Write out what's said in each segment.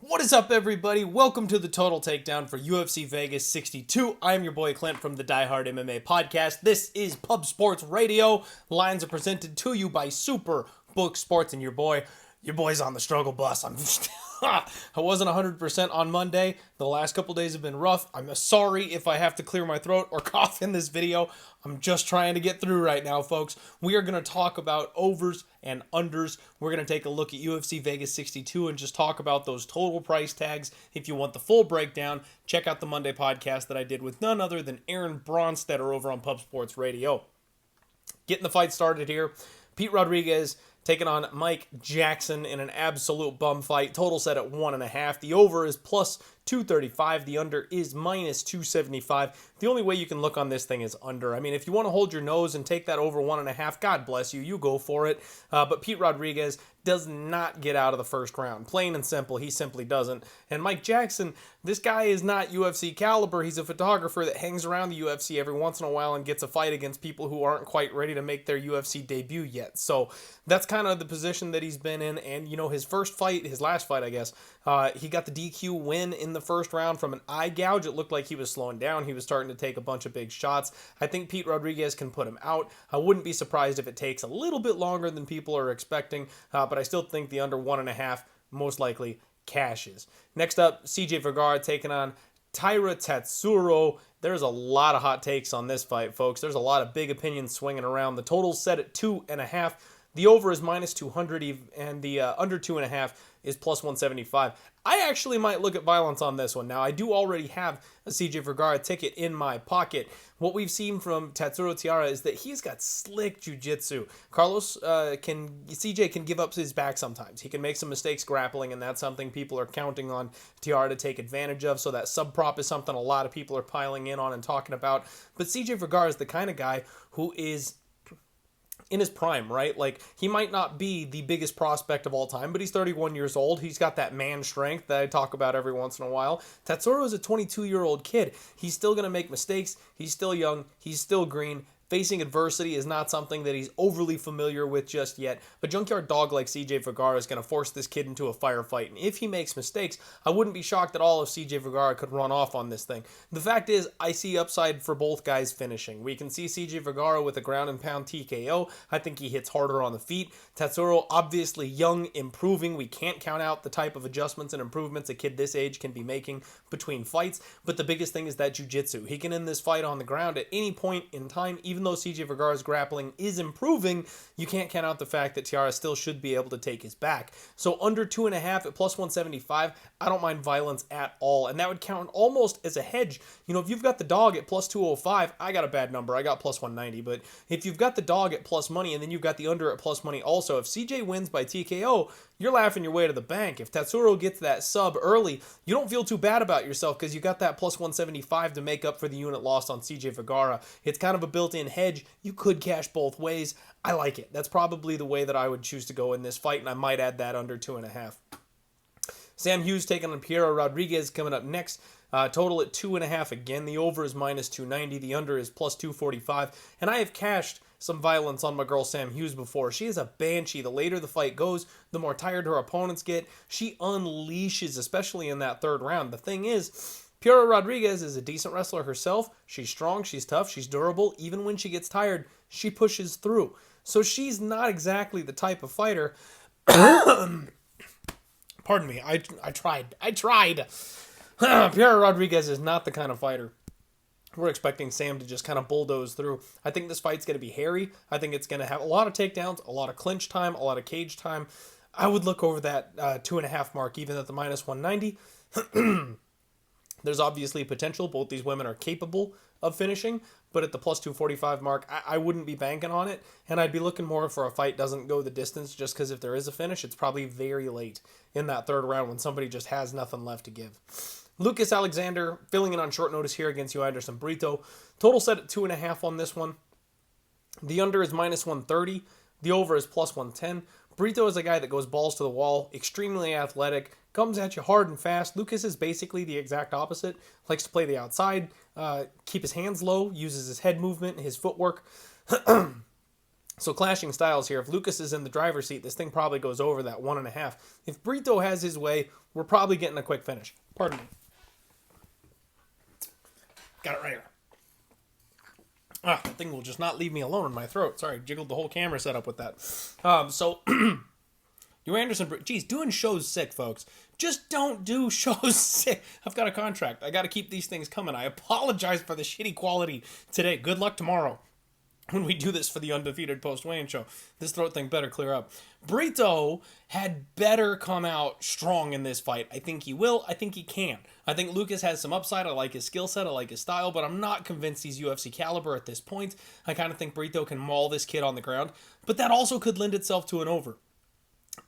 What is up, everybody? Welcome to the Total Takedown for UFC Vegas 62. I am your boy Clint from the Die Hard MMA podcast. This is Pub Sports Radio. Lines are presented to you by Super Book Sports, and your boy's on the struggle bus. I wasn't 100% on Monday. The last couple days have been rough. I'm sorry if I have to clear my throat or cough in this video. I'm just trying to get through right now, folks. We are going to talk about overs and unders. We're going to take a look at UFC Vegas 62 and just talk about those total price tags. If you want the full breakdown, check out the Monday podcast that I did with none other than Aaron Bronstetter over on Pub Sports Radio. Getting the fight started here. Pete Rodriguez taking on Mike Jackson in an absolute bum fight. Total set at 1.5. The over is plus 235. The under is minus 275. The only way you can look on this thing is under. I mean, if you want to hold your nose and take that over 1.5, God bless you. You go for it. But Pete Rodriguez does not get out of the first round. Plain and simple, he simply doesn't. And Mike Jackson, this guy is not UFC caliber. He's a photographer that hangs around the UFC every once in a while and gets a fight against people who aren't quite ready to make their UFC debut yet. So that's kind of the position that he's been in. And, you know, his last fight, I guess, he got the DQ win in the first round from an eye gouge. It looked like he was slowing down. He was starting to take a bunch of big shots. I think Pete Rodriguez can put him out. I wouldn't be surprised if it takes a little bit longer than people are expecting, but I still think the under 1.5 most likely cashes. Next up, CJ Vergara taking on Taira Tatsuro. There's a lot of hot takes on this fight, folks. There's a lot of big opinions swinging around. The total's set at 2.5. The over is minus 200, and the under 2.5 is plus 175. I actually might look at violence on this one. Now, I do already have a CJ Vergara ticket in my pocket. What we've seen from Tatsuro Taira is that he's got slick jiu-jitsu. CJ can give up his back sometimes. He can make some mistakes grappling, and that's something people are counting on Taira to take advantage of. So that sub-prop is something a lot of people are piling in on and talking about. But CJ Vergara is the kind of guy who is in his prime, right? Like, he might not be the biggest prospect of all time, but he's 31 years old. He's got that man strength that I talk about every once in a while. Tatsuro is a 22-year-old kid. He's still going to make mistakes. He's still young. He's still green. Facing adversity is not something that he's overly familiar with just yet, but Junkyard Dog like CJ Vergara is going to force this kid into a firefight, and if he makes mistakes, I wouldn't be shocked at all if CJ Vergara could run off on this thing. The fact is, I see upside for both guys finishing. We can see CJ Vergara with a ground and pound TKO. I think he hits harder on the feet. Tatsuro, obviously young, improving. We can't count out the type of adjustments and improvements a kid this age can be making between fights, but the biggest thing is that jiu-jitsu. He can end this fight on the ground at any point in time. Even though CJ Vergara's grappling is improving, you can't count out the fact that Taira still should be able to take his back. So under 2.5 at plus 175, I don't mind violence at all. And that would count almost as a hedge. You know, if you've got the dog at plus 205, I got a bad number. I got plus 190. But if you've got the dog at plus money and then you've got the under at plus money also, if CJ wins by TKO, you're laughing your way to the bank. If Tatsuro gets that sub early, you don't feel too bad about yourself because you got that plus 175 to make up for the unit lost on CJ Vergara. It's kind of a built-in hedge. You could cash both ways. I like it. That's probably the way that I would choose to go in this fight, and I might add that under 2.5. Sam Hughes taking on Piero Rodriguez coming up next. Total at 2.5 again. The over is minus 290. The under is plus 245. And I have cashed some violence on my girl Sam Hughes before. She is a banshee. The later the fight goes, the more tired her opponents get. She unleashes, especially in that third round. The thing is, Piero Rodriguez is a decent wrestler herself. She's strong, she's tough, she's durable. Even when she gets tired, she pushes through. So she's not exactly the type of fighter. Pardon me, I tried. Piero Rodriguez is not the kind of fighter we're expecting Sam to just kind of bulldoze through. I think this fight's going to be hairy. I think it's going to have a lot of takedowns, a lot of clinch time, a lot of cage time. I would look over that 2.5 mark, even at the minus 190. There's obviously potential. Both these women are capable of finishing, but at the plus 245 mark, I wouldn't be banking on it, and I'd be looking more for a fight doesn't go the distance, just because if there is a finish, it's probably very late in that third round when somebody just has nothing left to give. Lucas Alexander filling in on short notice here against Anderson Brito. Total set at 2.5 on this one. The under is minus 130. The over is plus 110. Brito is a guy that goes balls to the wall, extremely athletic, comes at you hard and fast. Lucas is basically the exact opposite. Likes to play the outside, keep his hands low, uses his head movement, his footwork. So clashing styles here. If Lucas is in the driver's seat, this thing probably goes over that 1.5. If Brito has his way, we're probably getting a quick finish. Pardon me. Got it right here. That thing will just not leave me alone in my throat. Sorry, jiggled the whole camera setup with that. So, your Anderson... Geez, doing shows sick, folks. Just don't do shows sick. I've got a contract. I got to keep these things coming. I apologize for the shitty quality today. Good luck tomorrow when we do this for the undefeated post-weigh-in show. This throat thing better clear up. Brito had better come out strong in this fight. I think he will. I think he can. I think Lucas has some upside. I like his skill set. I like his style, but I'm not convinced he's UFC caliber at this point. I kind of think Brito can maul this kid on the ground, but that also could lend itself to an over.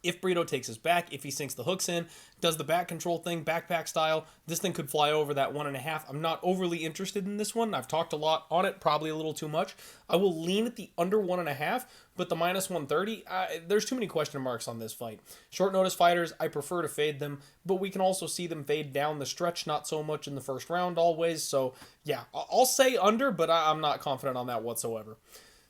If Brito takes his back, if he sinks the hooks in, does the back control thing, backpack style, this thing could fly over that 1.5. I'm not overly interested in this one. I've talked a lot on it, probably a little too much. I will lean at the under 1.5, but the minus 130, there's too many question marks on this fight. Short notice fighters, I prefer to fade them, but we can also see them fade down the stretch, not so much in the first round always. So yeah, I'll say under, but I'm not confident on that whatsoever.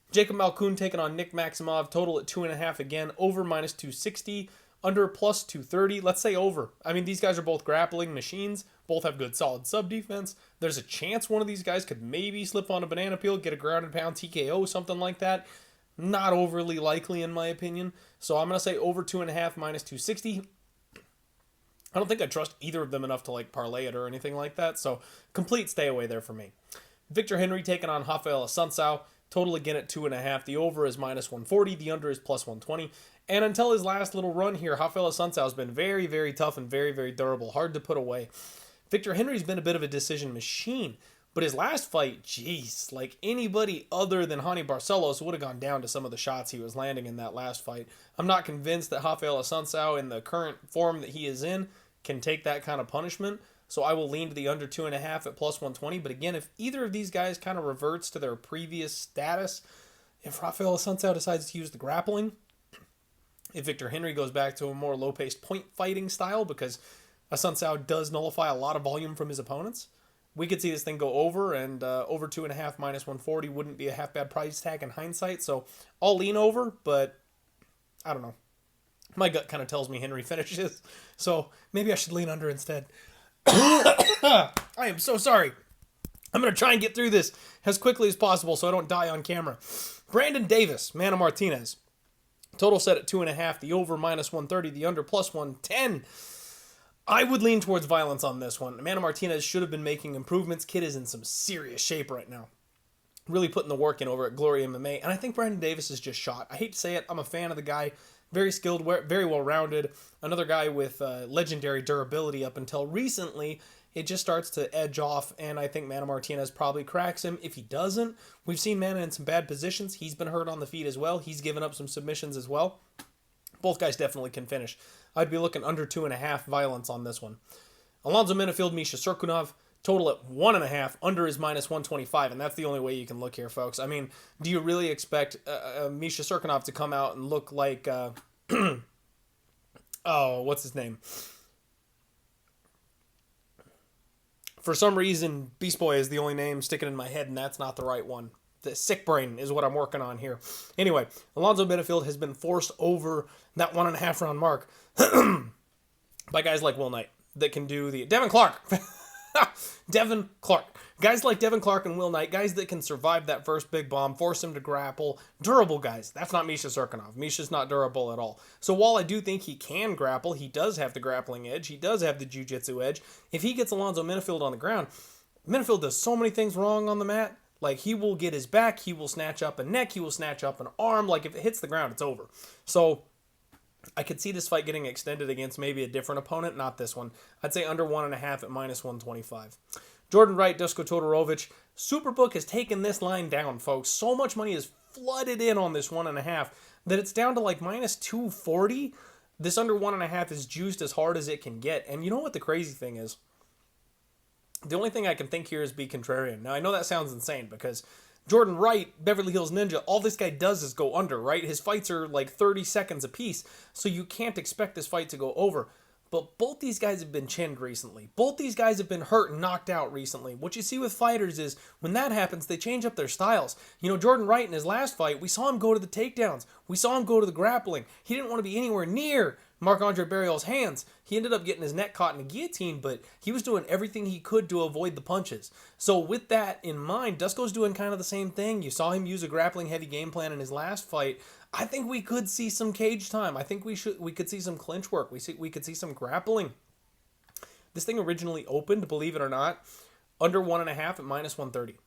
Jacob Malkoun taking on Nick Maximov, total at 2.5 again, over minus 260, under plus 230. Let's say over. I mean, these guys are both grappling machines, both have good solid sub defense. There's a chance one of these guys could maybe slip on a banana peel, get a grounded pound TKO, something like that. Not overly likely in my opinion. So I'm going to say over 2.5 minus 260. I don't think I trust either of them enough to like parlay it or anything like that. So complete stay away there for me. Victor Henry taking on Raphael Assunção. Total again at 2.5. The over is minus 140. The under is plus 120. And until his last little run here, Raphael Assunção has been very, very tough and very, very durable. Hard to put away. Victor Henry's been a bit of a decision machine. But his last fight, geez, like anybody other than Hani Barcelos would have gone down to some of the shots he was landing in that last fight. I'm not convinced that Raphael Assunção, in the current form that he is in, can take that kind of punishment. So I will lean to the under 2.5 at plus 120. But again, if either of these guys kind of reverts to their previous status, if Raphael Assunção decides to use the grappling, if Victor Henry goes back to a more low-paced point fighting style, because Assunção does nullify a lot of volume from his opponents, we could see this thing go over, and over 2.5 minus 140 wouldn't be a half-bad price tag in hindsight. So I'll lean over, but I don't know. My gut kind of tells me Henry finishes, so maybe I should lean under instead. I am so sorry. I'm going to try and get through this as quickly as possible so I don't die on camera. Brandon Davis, man of Martinez. Total set at 2.5. The over minus 130. The under plus 110. I would lean towards violence on this one. Amanda Martinez should have been making improvements. Kid is in some serious shape right now. Really putting the work in over at Glory MMA. And I think Brandon Davis is just shot. I hate to say it. I'm a fan of the guy. Very skilled, very well-rounded. Another guy with legendary durability up until recently. It just starts to edge off, and I think Mana Martinez probably cracks him. If he doesn't, we've seen Mana in some bad positions. He's been hurt on the feet as well. He's given up some submissions as well. Both guys definitely can finish. I'd be looking under 2.5 violence on this one. Alonzo Menifield, Misha Cirkunov, total at 1.5. Under is minus 125, and that's the only way you can look here, folks. I mean, do you really expect Misha Cirkunov to come out and look like... oh, what's his name? For some reason, Beast Boy is the only name sticking in my head, and that's not the right one. The sick brain is what I'm working on here. Anyway, Alonzo Menifield has been forced over that 1.5 round mark by guys like Will Knight that can do the... Devin Clark! Devin Clark. Guys like Devin Clark and Will Knight, guys that can survive that first big bomb, force him to grapple. Durable guys. That's not Misha Cirkunov. Misha's not durable at all. So while I do think he can grapple, he does have the grappling edge, he does have the jiu-jitsu edge. If he gets Alonzo Menifield on the ground, Menifield does so many things wrong on the mat. Like, he will get his back, he will snatch up a neck, he will snatch up an arm. Like, if it hits the ground, it's over. So I could see this fight getting extended against maybe a different opponent, not this one. I'd say under 1.5 at minus 125. Jordan Wright, Duško Todorović. Superbook has taken this line down, folks. So much money is flooded in on this 1.5 that it's down to like minus 240. This under 1.5 is juiced as hard as it can get. And you know what the crazy thing is? The only thing I can think here is be contrarian. Now, I know that sounds insane because Jordan Wright, Beverly Hills Ninja, all this guy does is go under, right? His fights are like 30 seconds apiece, so you can't expect this fight to go over. But both these guys have been chinned recently. Both these guys have been hurt and knocked out recently. What you see with fighters is when that happens, they change up their styles. You know, Jordan Wright in his last fight, we saw him go to the takedowns. We saw him go to the grappling. He didn't want to be anywhere near Marc-Andre Barriault's hands. He ended up getting his neck caught in a guillotine, but he was doing everything he could to avoid the punches. So with that in mind, Duško's doing kind of the same thing. You saw him use a grappling heavy game plan in his last fight. I think we could see some cage time. I think we could see some clinch work. We could see some grappling. This thing originally opened, believe it or not, under 1.5 at -130.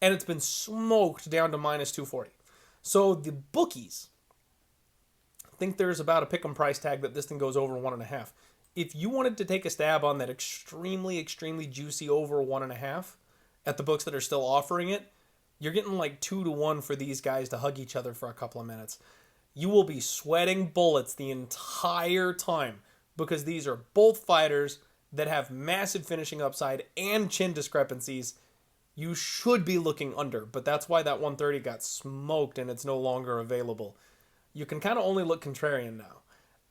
And it's been smoked down to -240. So the bookies think there's about a pick'em price tag that this thing goes over 1.5. If you wanted to take a stab on that extremely juicy over 1.5 at the books that are still offering it, you're getting like 2-1 for these guys to hug each other for a couple of minutes. You will be sweating bullets the entire time because these are both fighters that have massive finishing upside and chin discrepancies. You should be looking under, but that's why that 130 got smoked and it's no longer available. You can kind of only look contrarian now.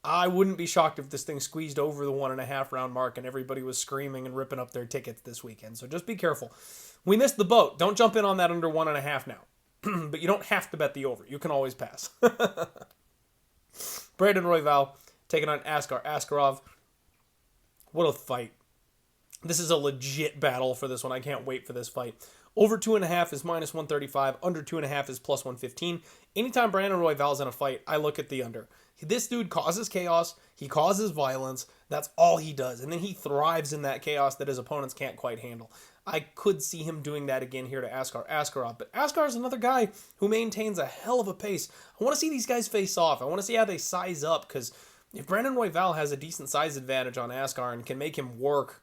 I wouldn't be shocked if this thing squeezed over the 1.5 round mark and everybody was screaming and ripping up their tickets this weekend. So just be careful. We missed the boat. Don't jump in on that under 1.5 now. But you don't have to bet the over. You can always pass. Brandon Royval taking on Askar. Askarov. What a fight. This is a legit battle for this one. I can't wait for this fight. Over 2.5 is -135. Under 2.5 is +115. Anytime Brandon Royval's in a fight, I look at the under. This dude causes chaos. He causes violence. That's all he does. And then he thrives in that chaos that his opponents can't quite handle. I could see him doing that again here to Askarov. But Askar is another guy who maintains a hell of a pace. I want to see these guys face off. I want to see how they size up, because if Brandon Royval has a decent size advantage on Askar and can make him work,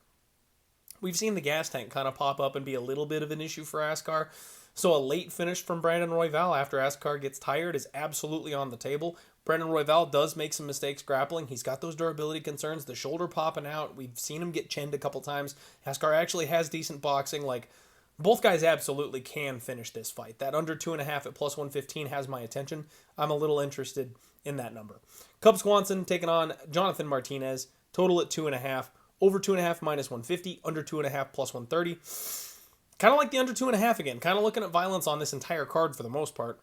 we've seen the gas tank kind of pop up and be a little bit of an issue for Askar. So a late finish from Brandon Royval after Askar gets tired is absolutely on the table. Brandon Royval does make some mistakes grappling. He's got those durability concerns, the shoulder popping out. We've seen him get chinned a couple times. Askar actually has decent boxing. Like, both guys absolutely can finish this fight. That under 2.5 at +115 has my attention. I'm a little interested in that number. Cub Swanson taking on Jonathan Martinez. Total at 2.5. Over 2.5 -150. Under 2.5 +130. Kind of like the under 2.5 again. Kind of looking at violence on this entire card for the most part.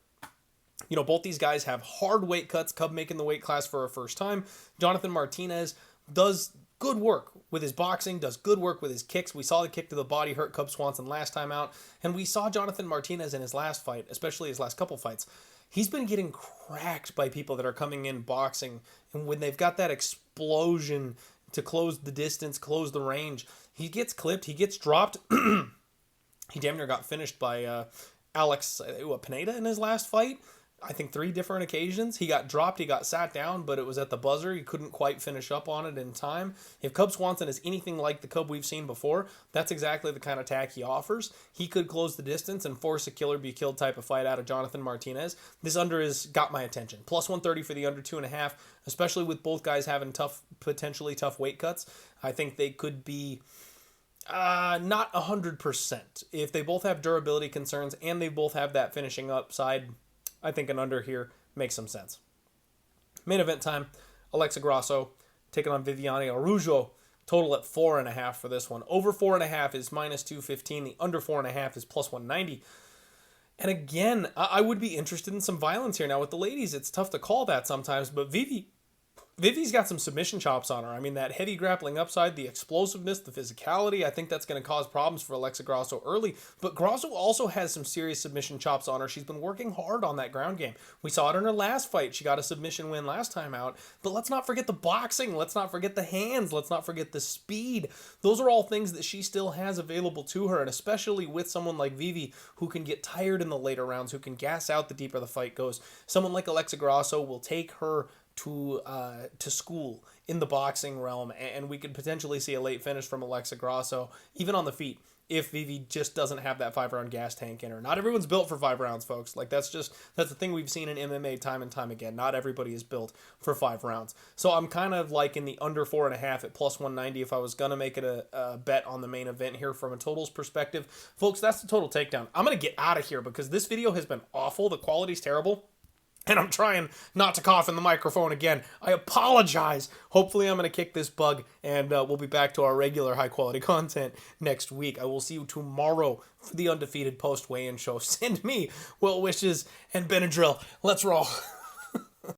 You know, both these guys have hard weight cuts. Cub making the weight class for a first time. Jonathan Martinez does good work with his boxing, does good work with his kicks. We saw the kick to the body hurt Cub Swanson last time out. And we saw Jonathan Martinez in his last fight, especially his last couple fights. He's been getting cracked by people that are coming in boxing. And when they've got that explosion to close the distance, close the range, he gets clipped, he gets dropped. He damn near got finished by Alex Pineda in his last fight. I think 3 different occasions. He got dropped, he got sat down, but it was at the buzzer. He couldn't quite finish up on it in time. If Cub Swanson is anything like the Cub we've seen before, that's exactly the kind of attack he offers. He could close the distance and force a killer be killed type of fight out of Jonathan Martinez. This under has got my attention. +130 for the under 2.5, especially with both guys having potentially tough weight cuts. I think they could be not 100%. If they both have durability concerns and they both have that finishing upside, I think an under here makes some sense. Main event time, Alexa Grasso taking on Viviane Araujo. Total at 4.5 for this one. Over 4.5 is -215. The under 4.5 is +190. And again, I would be interested in some violence here. Now with the ladies, it's tough to call that sometimes, but Vivi's got some submission chops on her. I mean, that heavy grappling upside, the explosiveness, the physicality, I think that's going to cause problems for Alexa Grasso early. But Grasso also has some serious submission chops on her. She's been working hard on that ground game. We saw it in her last fight. She got a submission win last time out. But let's not forget the boxing. Let's not forget the hands. Let's not forget the speed. Those are all things that she still has available to her. And especially with someone like Vivi, who can get tired in the later rounds, who can gas out the deeper the fight goes. Someone like Alexa Grasso will take her to school in the boxing realm, and we could potentially see a late finish from Alexa Grasso, even on the feet, if Vivi just doesn't have that 5-round gas tank in her. Not everyone's built for 5 rounds, folks. Like, that's the thing we've seen in MMA time and time again. Not everybody is built for 5 rounds. So I'm kind of like in the under 4.5 at +190 if I was going to make it a bet on the main event here from a totals perspective. Folks, that's the total takedown. I'm going to get out of here because this video has been awful. The quality's terrible. And I'm trying not to cough in the microphone again. I apologize. Hopefully I'm going to kick this bug, and we'll be back to our regular high-quality content next week. I will see you tomorrow for the Undefeated post-weigh-in show. Send me well wishes and Benadryl. Let's roll.